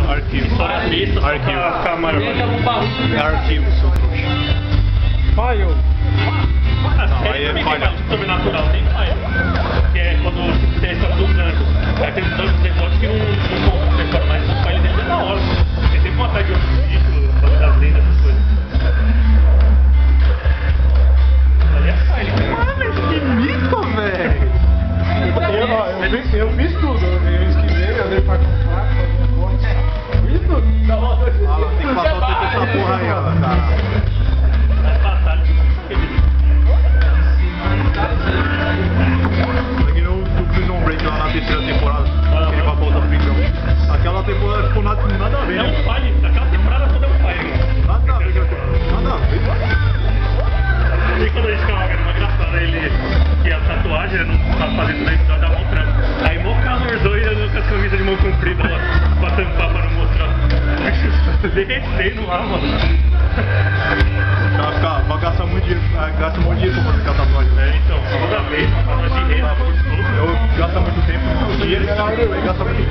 Arquivo. Arquivo. É arquivo, seu trouxa. Falho. Aí é falha. Sobrenatural tem falha. Que é quando você está dubando. Aí tem um episódio que não conta a história, mas a falha dele é da hora. Tem sempre uma ataque de outro bicho, pode dar lendas, essas coisas. Ali é falha. Que mito, velho! Eu fiz tudo. Eu esquivei, eu dei pra comprar, fiz tudo. Tem que passar o tempo dessa porra aí, ó, cara. Vai passar, Aqui no Prison Break lá na terceira temporada, que ele vai voltar pro prisão. Aquela temporada ficou nada a ver, é né? um falha. Aquela temporada toda é um falha, mano. Nada a ver. E quando a gente ficava vendo uma engraçada, ele que a tatuagem não tá fazendo nem da mão trampo. Aí mó calorzão e com as camisas de mão comprida lá, pra tampar pra não mostrar. Derretendo lá, mano. O cara gasta muito dinheiro pra fazer aquela tatuagem. É, então, toda vez, uma tatuagem de renda, por todo. Eu gasto muito tempo, dinheiro e gasta muito